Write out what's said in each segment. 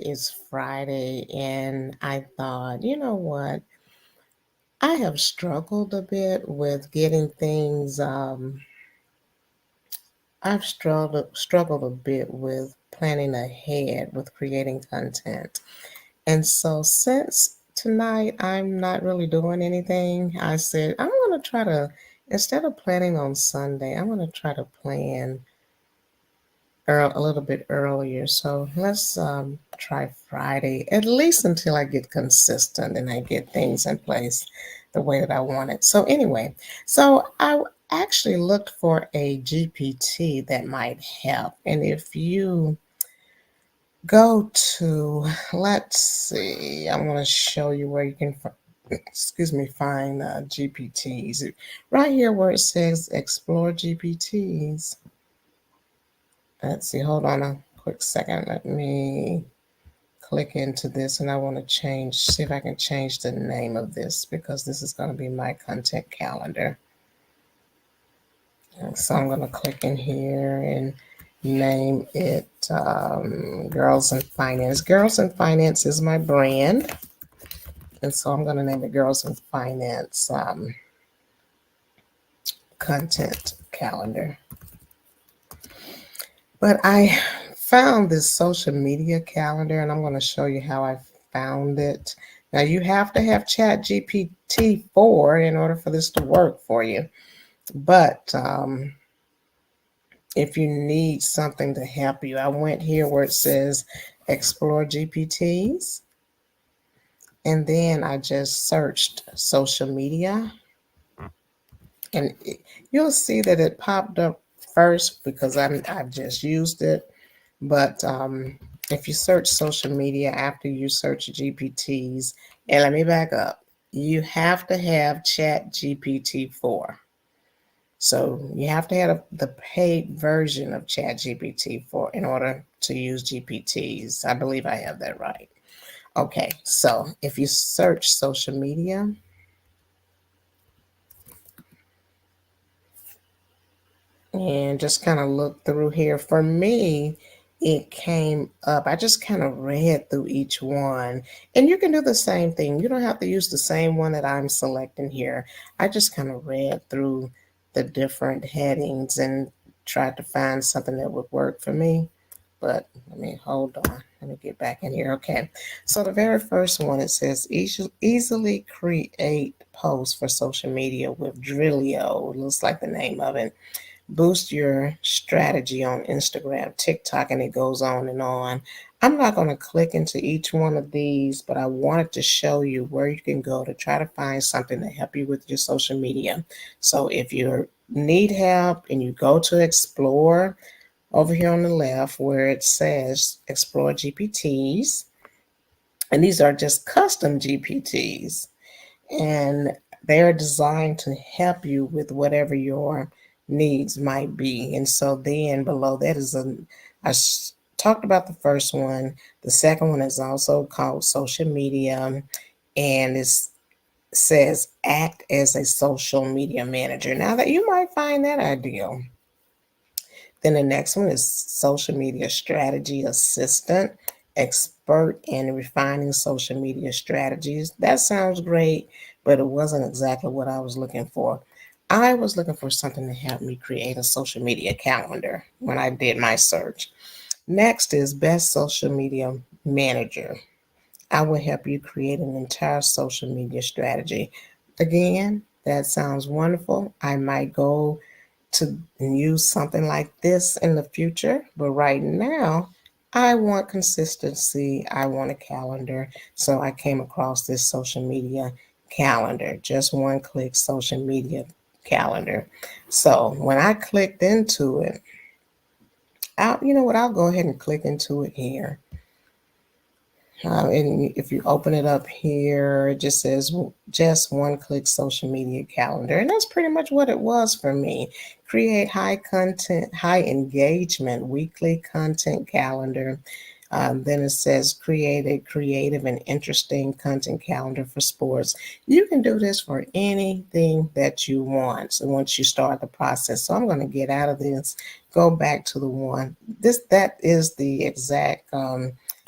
is Friday, and I thought, you know what? I have struggled a bit with getting things. I've struggled a bit with planning ahead with creating content. And so since tonight I'm not really doing anything, I said I'm going to try to, instead of planning on Sunday, I'm going to try to plan a little bit earlier. So let's try Friday, at least until I get consistent and I get things in place the way that I want it. So anyway, so I actually looked for a GPT that might help. And if you go to, let's see, I'm going to show you where you can find GPTs. Right here where it says explore GPTs. Let's see, hold on a quick second. Let me click into this, and I want to see if I can change the name of this, because this is going to be my content calendar. And so I'm going to click in here and name it Girls in Finance. Girls in Finance is my brand. And so I'm going to name it Girls in Finance content calendar. But I found this social media calendar, and I'm going to show you how I found it. Now, you have to have ChatGPT 4 in order for this to work for you. But if you need something to help you, I went here where it says Explore GPTs. And then I just searched social media. And you'll see that it popped up first because I've just used it. But if you search social media after you search GPTs, and let me back up, you have to have ChatGPT 4. So you have to have the paid version of ChatGPT 4 in order to use GPTs. I believe I have that right. Okay, so if you search social media, and just kind of look through here. For me, it came up. I just kind of read through each one. And you can do the same thing. You don't have to use the same one that I'm selecting here. I just kind of read through the different headings and tried to find something that would work for me. But let me hold on. Let me get back in here. Okay. So the very first one, it says easily create posts for social media with Drillio. Looks like the name of it. Boost your strategy on Instagram, TikTok, and it goes on and on. I'm not going to click into each one of these, but I wanted to show you where you can go to try to find something to help you with your social media. So if you need help and you go to Explore over here on the left where it says Explore GPTs, and these are just custom GPTs, and they're designed to help you with whatever your needs might be. And so then below that is talked about the first one. The second one is also called social media, and it says act as a social media manager. Now that you might find that ideal. Then the next one is social media strategy assistant, expert in refining social media strategies. That sounds great, but it wasn't exactly what I was looking for. I was looking for something to help me create a social media calendar when I did my search. Next is best social media manager. I will help you create an entire social media strategy. Again, that sounds wonderful. I might go to use something like this in the future, but right now I want consistency. I want a calendar. So I came across this social media calendar, just one click social media calendar. So when I clicked into it, you know what, I'll go ahead and click into it here. And if you open it up here, it just says just one click social media calendar. And that's pretty much what it was for me. Create high content, high engagement, weekly content calendar. Then it says create a creative and interesting content calendar for sports. You can do this for anything that you want. So once you start the process, so I'm going to get out of this, go back to the one. That is the exact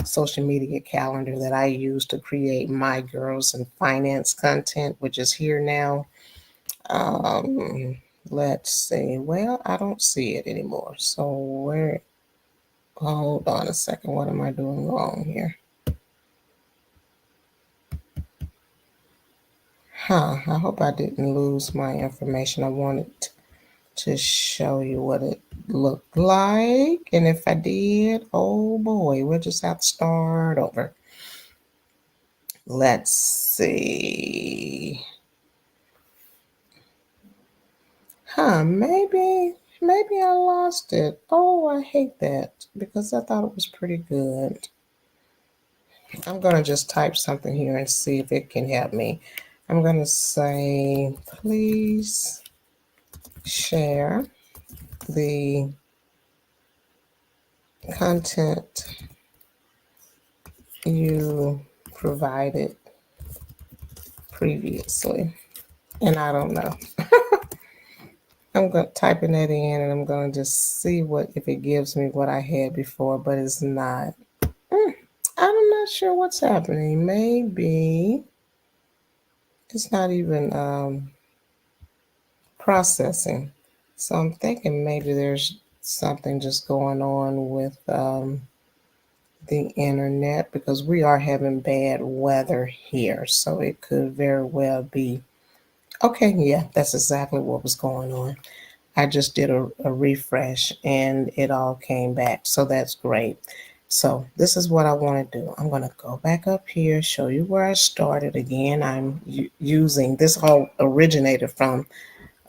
social media calendar that I use to create my girls and finance content, which is here now. Um, let's see. Well, I don't see it anymore. So where? Hold on a second. What am I doing wrong here? I hope I didn't lose my information. I wanted to show you what it looked like. And if I did, oh boy, we'll just have to start over. Let's see. Maybe I lost it. Oh, I hate that because I thought it was pretty good. I'm going to just type something here and see if it can help me. I'm going to say, please share the content you provided previously. And I don't know. I'm going to type in that in and I'm going to just see what if it gives me what I had before, but it's not. I'm not sure what's happening. Maybe it's not even processing. So I'm thinking maybe there's something just going on with the internet because we are having bad weather here. So it could very well be. Okay, yeah, that's exactly what was going on. I just did a refresh and it all came back. So that's great. So this is what I want to do. I'm going to go back up here, show you where I started again. I'm using this all originated from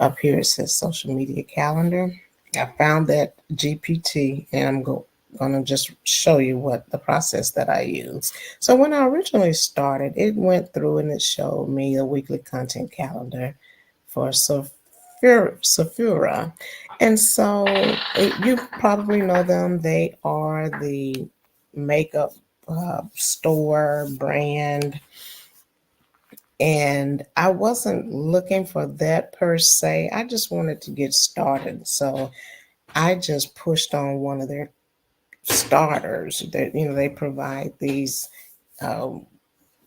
up here. It says social media calendar. I found that GPT and I'm going to just show you what the process that I use. So when I originally started, it went through and it showed me a weekly content calendar for Sephora. And so you probably know them. They are the makeup store brand. And I wasn't looking for that per se. I just wanted to get started. So I just pushed on one of their starters that, they provide these um,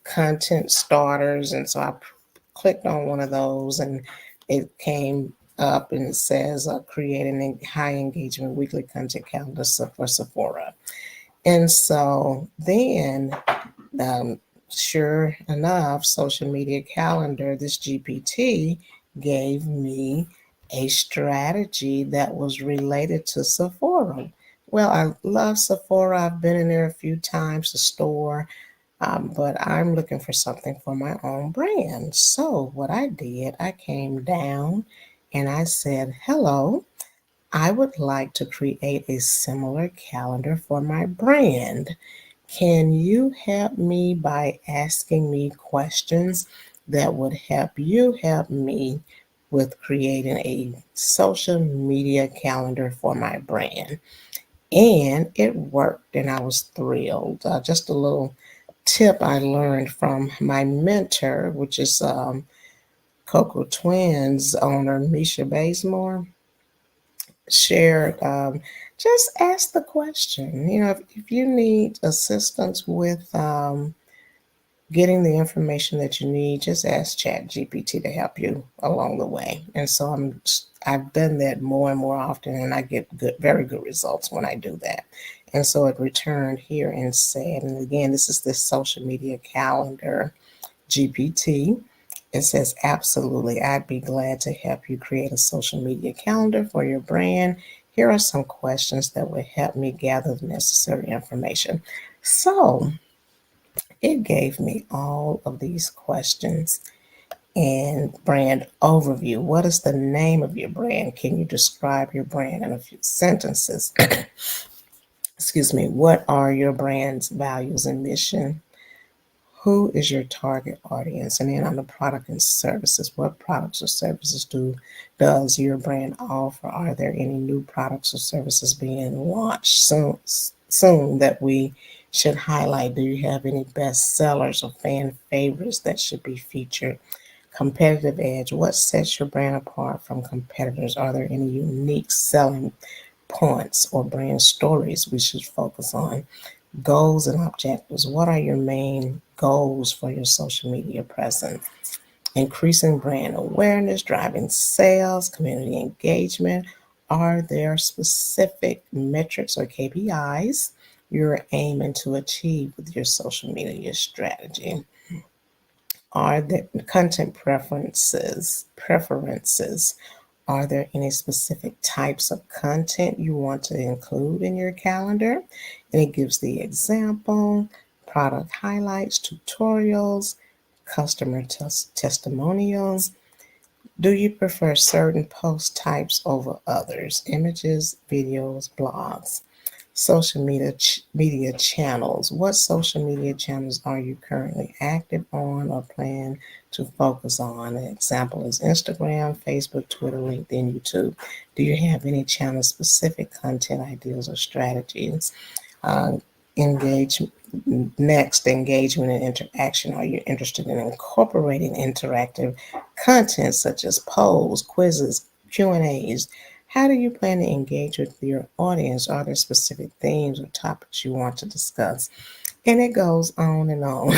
content starters. And so I clicked on one of those and it came up and it says creating a high engagement weekly content calendar for Sephora. And so then, sure enough, social media calendar, this GPT gave me a strategy that was related to Sephora. Well, I love Sephora. I've been in there a few times, the store. But I'm looking for something for my own brand. So what I did, I came down and I said, hello, I would like to create a similar calendar for my brand. Can you help me by asking me questions that would help me with creating a social media calendar for my brand? And it worked, and I was thrilled. Just a little tip I learned from my mentor, which is Coco Twins owner Misha Bazemore, shared. Just ask the question. If you need assistance with getting the information that you need, just ask ChatGPT to help you along the way. And so I've done that more and more often, and I get very good results when I do that. And so it returned here and said, and again, this is the social media calendar GPT. It says, absolutely, I'd be glad to help you create a social media calendar for your brand. Here are some questions that will help me gather the necessary information. So it gave me all of these questions and brand overview. What is the name of your brand? Can you describe your brand in a few sentences? Excuse me. What are your brand's values and mission? Who is your target audience? And then on the product and services, what products or services does your brand offer? Are there any new products or services being launched soon that we should highlight? Do you have any best sellers or fan favorites that should be featured? Competitive edge. What sets your brand apart from competitors? Are there any unique selling points or brand stories we should focus on? Goals and objectives. What are your main goals for your social media presence? Increasing brand awareness, driving sales, community engagement. Are there specific metrics or KPIs you're aiming to achieve with your social media strategy? Are there content preferences? Are there any specific types of content you want to include in your calendar? And it gives the example, product highlights, tutorials, customer testimonials. Do you prefer certain post types over others? Images, videos, blogs. Social media channels. What social media channels are you currently active on or plan to focus on? An example is Instagram, Facebook, Twitter, LinkedIn, YouTube. Do you have any channel specific content ideas or strategies? Uh, engage Next, engagement and interaction. Are you interested in incorporating interactive content such as polls, quizzes, Q&As? How do you plan to engage with your audience? Are there specific themes or topics you want to discuss? And it goes on and on.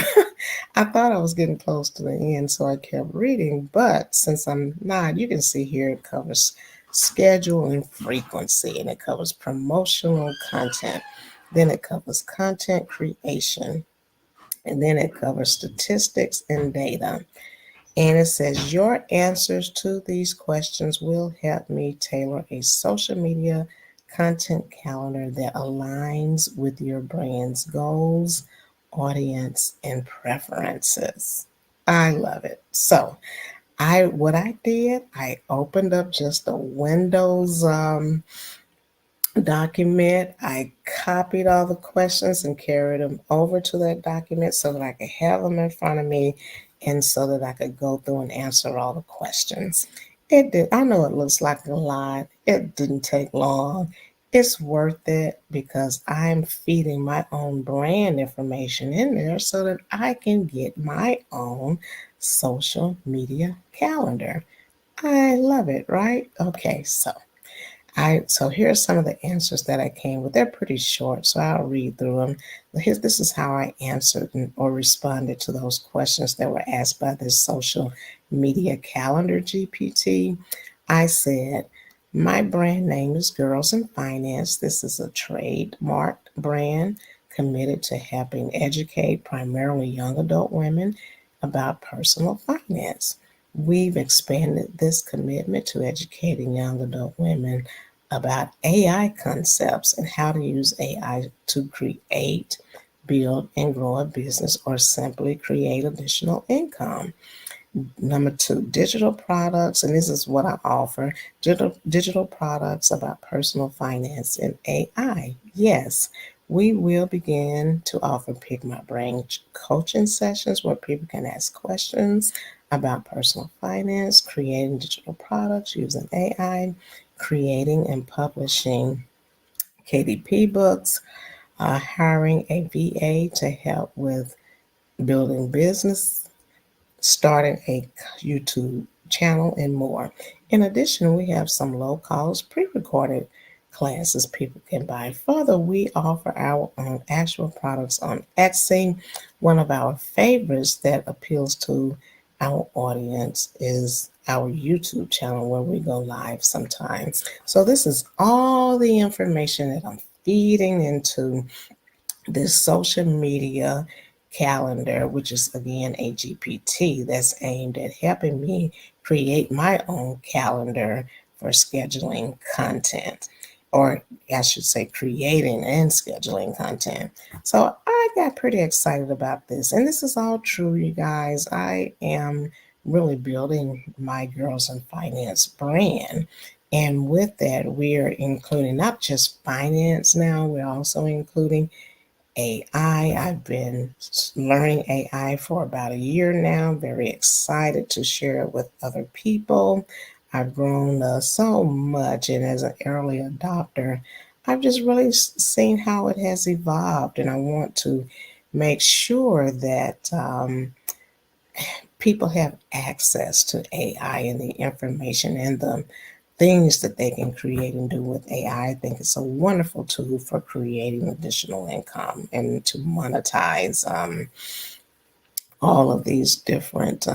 I thought I was getting close to the end, so I kept reading. But since I'm not, you can see here it covers schedule and frequency, and it covers promotional content. Then it covers content creation, and then it covers statistics and data. And it says, your answers to these questions will help me tailor a social media content calendar that aligns with your brand's goals, audience, and preferences. I love it. So, what I did, I opened up just a Windows document. I copied all the questions and carried them over to that document so that I could have them in front of me and so that I could go through and answer all the questions. It did. I know it looks like a lot. It didn't take long. It's worth it because I'm feeding my own brand information in there so that I can get my own social media calendar. I love it, right? Okay, so here are some of the answers that I came with. They're pretty short, so I'll read through them. This is how I answered or responded to those questions that were asked by this social media calendar GPT. I said, my brand name is Girls in Finance. This is a trademarked brand committed to helping educate primarily young adult women about personal finance. We've expanded this commitment to educating young adult women about AI concepts and how to use AI to create, build, and grow a business or simply create additional income. Number two, digital products, and this is what I offer digital products about personal finance and AI. Yes, we will begin to offer Pick My Brain coaching sessions where people can ask questions about personal finance, creating digital products using AI, creating and publishing KDP books, hiring a VA to help with building business, starting a YouTube channel, and more. In addition, we have some low cost pre recorded classes people can buy. Further, we offer our own actual products on Etsy. One of our favorites that appeals to our audience is our YouTube channel where we go live sometimes. So, this is all the information that I'm feeding into this social media calendar, which is again a GPT that's aimed at helping me create my own calendar for scheduling content, or I should say, creating and scheduling content. So I got pretty excited about this, and this is all true, you guys. I am really building my Girls in Finance brand. And with that, we're including not just finance now, we're also including AI. I've been learning AI for about a year now. Very excited to share it with other people. I've grown so much, and as an early adopter, I've just really seen how it has evolved, and I want to make sure that people have access to AI and the information and the things that they can create and do with AI. I think it's a wonderful tool for creating additional income and to monetize all of these different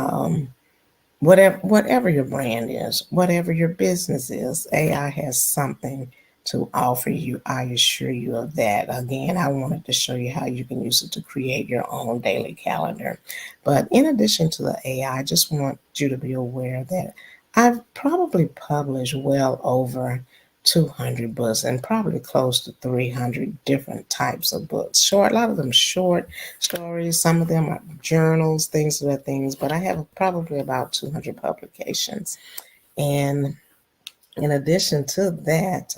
whatever your brand is, whatever your business is, AI has something to offer you. I assure you of that. Again, I wanted to show you how you can use it to create your own daily calendar. But in addition to the AI, I just want you to be aware that I've probably published well over 200 books and probably close to 300 different types of books. Short, a lot of them short stories, some of them are journals, things of that things, but I have probably about 200 publications. And in addition to that,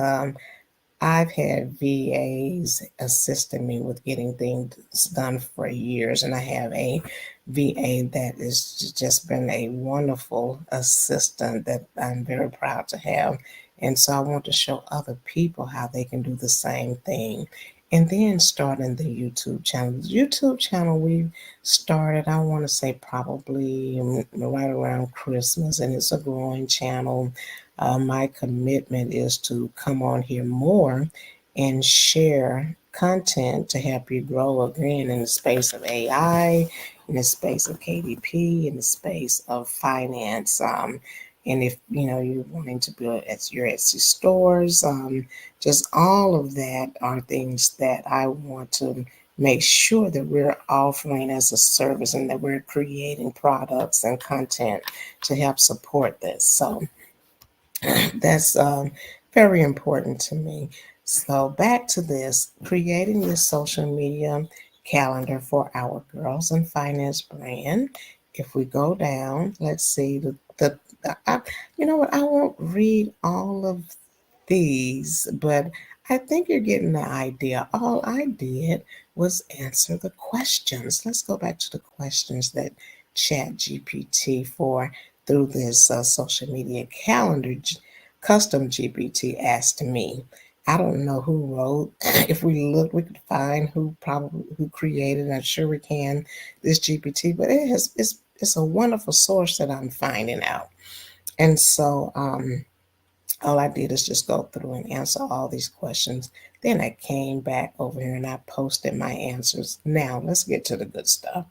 I've had VAs assisting me with getting things done for years, and I have a VA that has just been a wonderful assistant that I'm very proud to have. And so I want to show other people how they can do the same thing. And then starting the YouTube channel. The YouTube channel we started, I want to say probably right around Christmas, and it's a growing channel. My commitment is to come on here more and share content to help you grow again in the space of AI, in the space of KDP, in the space of finance. And if you know you're wanting to build at your Etsy stores, just all of that are things that I want to make sure that we're offering as a service and that we're creating products and content to help support this. So that's very important to me. So, back to this creating this social media calendar for our Girls in Finance brand. If we go down, let's see you know what? I won't read all of these, but I think you're getting the idea. All I did was answer the questions. Let's go back to the questions that ChatGPT for through this social media calendar custom GPT asked me. I don't know who wrote. If we look, we could find who created. I'm sure we can this GPT, but it's a wonderful source that I'm finding out. And so all I did is just go through and answer all these questions. Then I came back over here and I posted my answers. Now let's get to the good stuff.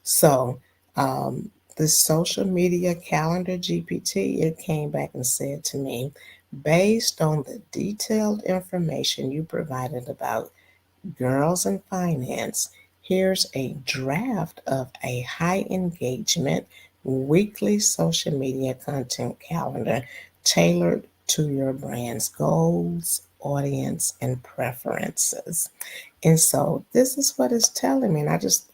So, the social media calendar GPT, it came back and said to me, based on the detailed information you provided about Girls in Finance, here's a draft of a high engagement weekly social media content calendar tailored to your brand's goals, audience, and preferences. And so this is what it's telling me. And I just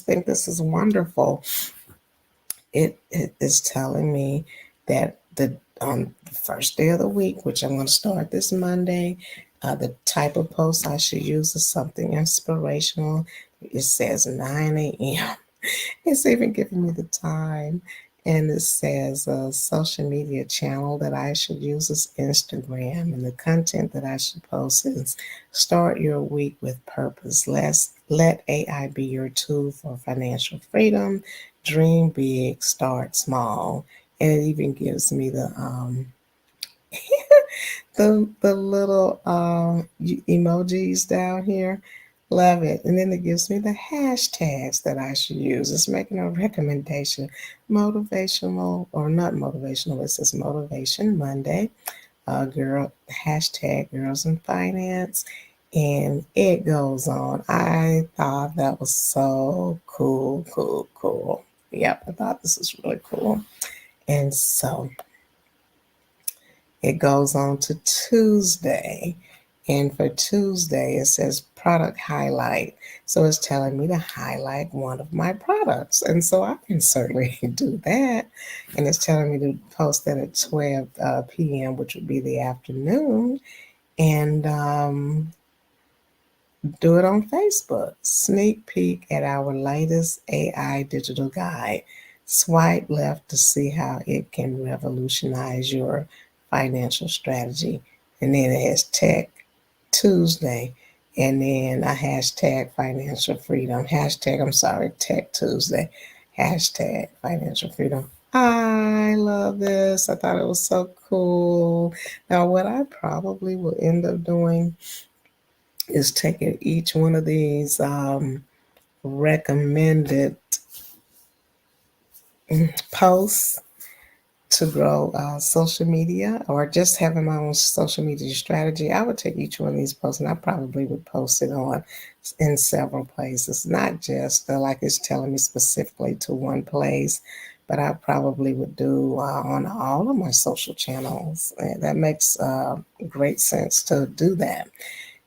think this is wonderful. It is telling me that the on the first day of the week, which I'm going to start this Monday, the type of post I should use is something inspirational. It says 9 a.m. It's even giving me the time. And it says a social media channel that I should use is Instagram. And the content that I should post is start your week with purpose. Let AI be your tool for financial freedom. Dream big, start small. And it even gives me the little emojis down here. Love it. And then it gives me the hashtags that I should use. It's making a recommendation. Motivational or not motivational. It says Motivation Monday. Girl hashtag Girls in Finance. And it goes on. I thought that was so cool, cool, cool. Yep, I thought this was really cool. And so it goes on to Tuesday. And for Tuesday, it says product highlight. So it's telling me to highlight one of my products. And so I can certainly do that. And it's telling me to post that at 12 p.m., which would be the afternoon. And do it on Facebook. Sneak peek at our latest AI digital guide. Swipe left to see how it can revolutionize your financial strategy. And then it has Tech Tuesday, and then a hashtag financial freedom. Hashtag, I'm sorry, Tech Tuesday. Hashtag financial freedom. I love this. I thought it was so cool. Now, what I probably will end up doing is taking each one of these recommended posts to grow social media or just having my own social media strategy. I would take each one of these posts and I probably would post it on in several places, not just like it's telling me specifically to one place, but I probably would do on all of my social channels. That makes great sense to do that.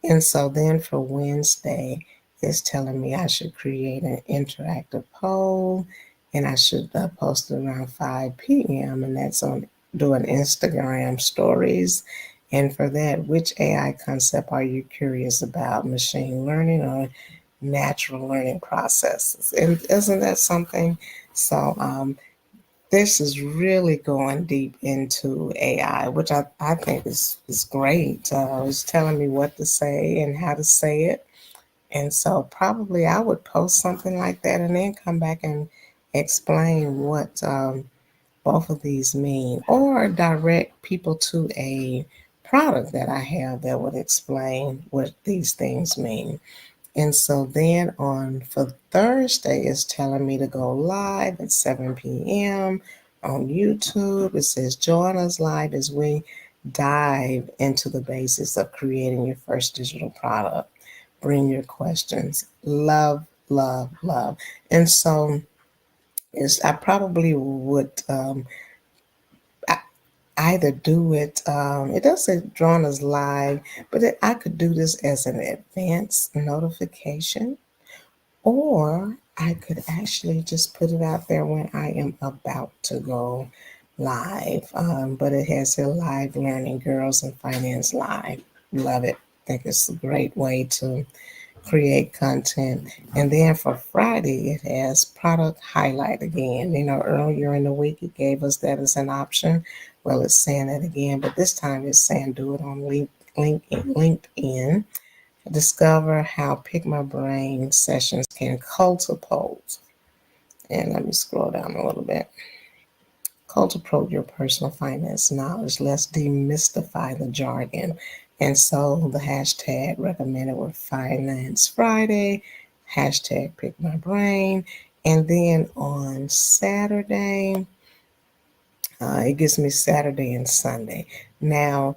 And so then for Wednesday, it's telling me I should create an interactive poll and I should post it around 5 p.m. And that's on doing Instagram stories. And for that, which AI concept are you curious about? Machine learning or natural learning processes? And isn't that something? So, this is really going deep into AI, which I think is great. It's telling me what to say and how to say it. And so probably I would post something like that and then come back and explain what both of these mean or direct people to a product that I have that would explain what these things mean. And so then on for Thursday, it's telling me to go live at 7 p.m. on YouTube. It says join us live as we dive into the basics of creating your first digital product. Bring your questions. Love, love, love. And so I probably would either do it. It does say join us live, but I could do this as an advance notification. Or I could actually just put it out there when I am about to go live. But it has a live learning, girls and finance live. Love it. Think it's a great way to create content. And then for Friday, it has product highlight again. You know, earlier in the week, it gave us that as an option. Well, it's saying that again, but this time it's saying do it on LinkedIn. Discover how Pick My Brain sessions can cultivate. And let me scroll down a little bit. Cultivate your personal finance knowledge. Let's demystify the jargon. And so the hashtag recommended were Finance Friday, hashtag Pick My Brain. And then on Saturday, it gives me Saturday and Sunday. Now,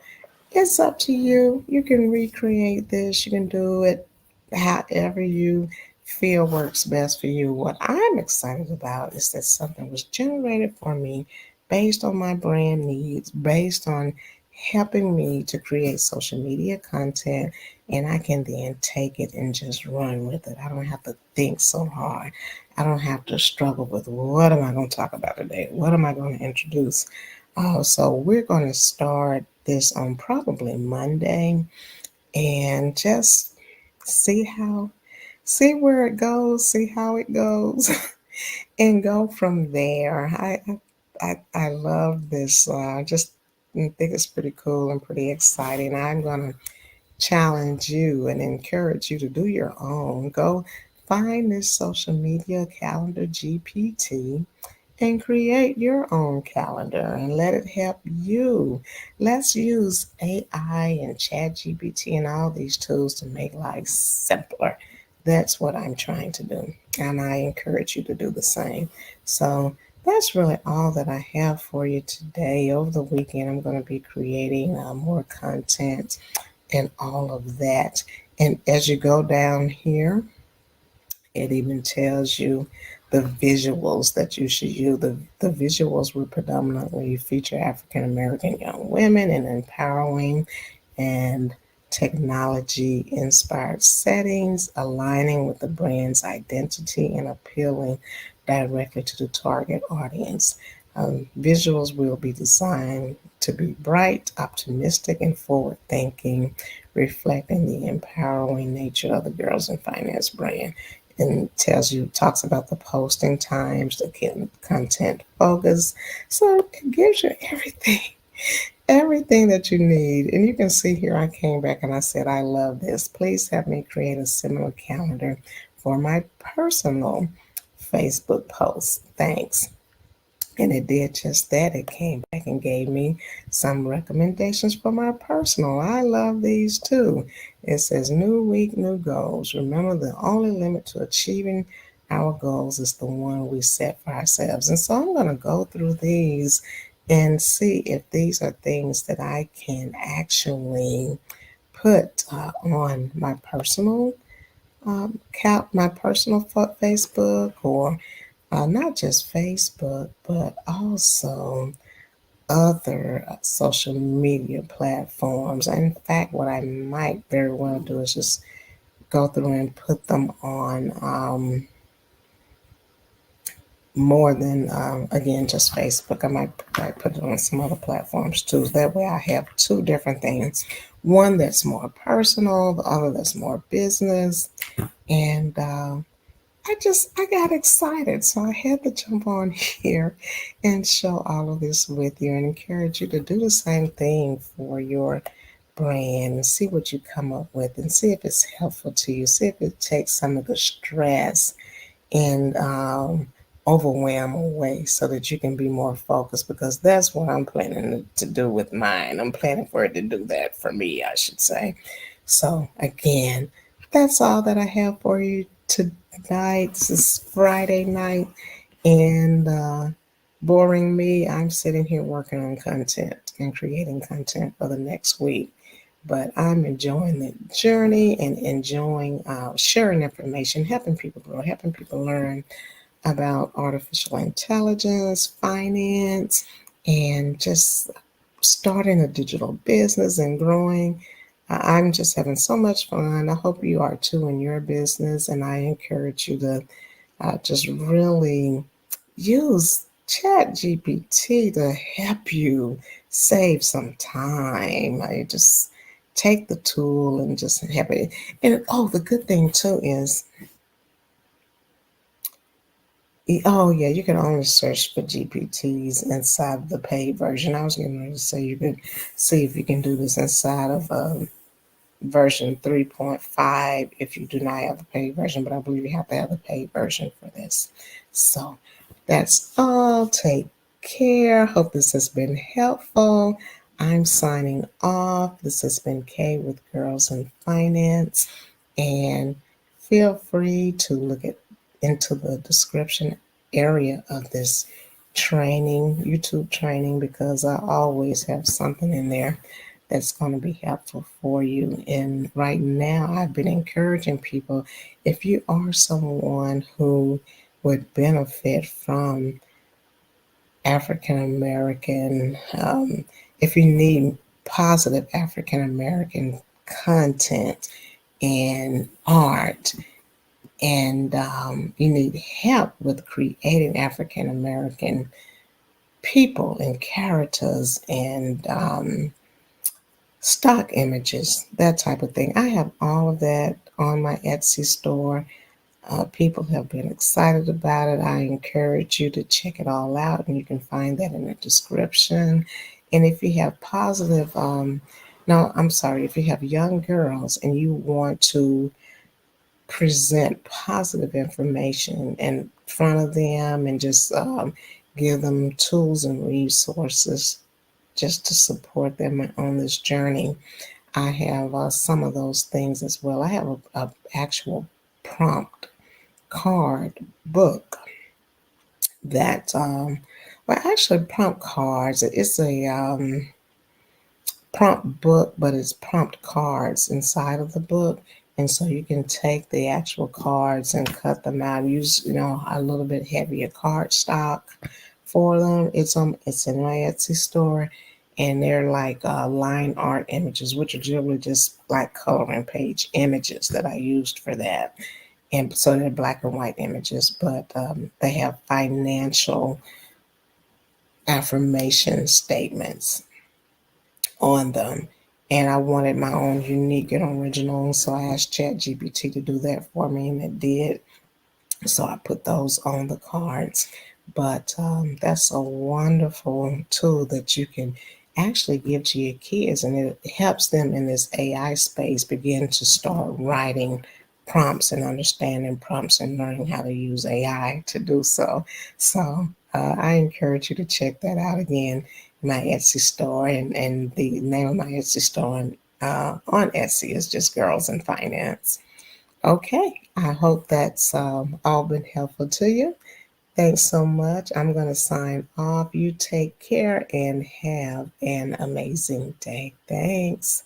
it's up to you. You can recreate this. You can do it however you feel works best for you. What I'm excited about is that something was generated for me based on my brand needs, based on helping me to create social media content, and I can then take it and just run with it. I don't have to think so hard. I don't have to struggle with what am I going to talk about today? What am I going to introduce? So we're going to start this on probably Monday and just see where it goes, see how it goes, and go from there. I love this. I just think it's pretty cool and pretty exciting. I'm gonna challenge you and encourage you to do your own. Go find this social media calendar GPT and create your own calendar and let it help you. Let's use AI and ChatGPT and all these tools to make life simpler. That's what I'm trying to do. And I encourage you to do the same. So that's really all that I have for you today. Over the weekend, I'm going to be creating more content and all of that. And as you go down here, it even tells you the visuals that you should use. The visuals will predominantly feature African American young women in empowering and technology inspired settings, aligning with the brand's identity and appealing directly to the target audience. Visuals will be designed to be bright, optimistic, and forward thinking, reflecting the empowering nature of the Girls in Finance brand. And tells you, talks about the posting times, the content focus. So it gives you everything that you need. And you can see here, I came back and I said, I love this. Please have me create a similar calendar for my personal Facebook posts. Thanks. And it did just that. It came back and gave me some recommendations for my personal. I love these too. It says, New week, new goals. Remember, the only limit to achieving our goals is the one we set for ourselves. And so I'm going to go through these and see if these are things that I can actually put on my personal my personal Facebook, or not just Facebook, but also other social media platforms. In fact, what I might very well do is just go through and put them on more than, again, just Facebook. I might put it on some other platforms too. That way I have two different things, one that's more personal, the other that's more business. And I got excited, so I had to jump on here and share all of this with you and encourage you to do the same thing for your brand and see what you come up with and see if it's helpful to you. See if it takes some of the stress and overwhelm away so that you can be more focused, because that's what I'm planning to do with mine. I'm planning for it to do that for me, I should say. So, again, that's all that I have for you tonight. This is Friday night, and boring me, I'm sitting here working on content and creating content for the next week. But I'm enjoying the journey and enjoying sharing information, helping people grow, helping people learn about artificial intelligence, finance, and just starting a digital business and growing. I'm just having so much fun. I hope you are too in your business, and I encourage you to just really use ChatGPT to help you save some time. I just take the tool and just have it. And oh, the good thing too is, oh yeah, you can only search for GPTs inside the paid version. I was going to say you could see if you can do this inside of version 3.5 if you do not have the paid version, but I believe you have to have the paid version for this. So that's all. Take care. Hope this has been helpful. I'm signing off. This has been Kay with Girls in Finance, and feel free to look at into the description area of this training, YouTube training, because I always have something in there that's going to be helpful for you. And right now, I've been encouraging people, if you are someone who would benefit from African American, if you need positive African American content and art, and you need help with creating African American people and characters and stock images, that type of thing. I have all of that on my Etsy store. People have been excited about it. I encourage you to check it all out, and you can find that in the description. And if you have positive, no, I'm sorry, if you have young girls and you want to present positive information in front of them and just give them tools and resources just to support them on this journey, I have some of those things as well. I have a actual prompt card book that, well, actually, prompt cards. It's a prompt book, but it's prompt cards inside of the book. And so you can take the actual cards and cut them out. Use, a little bit heavier card stock for them. It's in my Etsy store, and they're like line art images, which are generally just like coloring page images that I used for that. And so they're black and white images, but they have financial affirmation statements on them. And I wanted my own unique and original, so I asked ChatGPT to do that for me, and it did. So I put those on the cards. But that's a wonderful tool that you can actually give to your kids, and it helps them in this AI space begin to start writing prompts and understanding prompts and learning how to use AI to do so. So I encourage you to check that out again. My Etsy store, and the name of my Etsy store on Etsy is just Girls in Finance. Okay, I hope that's all been helpful to you. Thanks so much. I'm going to sign off. You take care and have an amazing day. Thanks.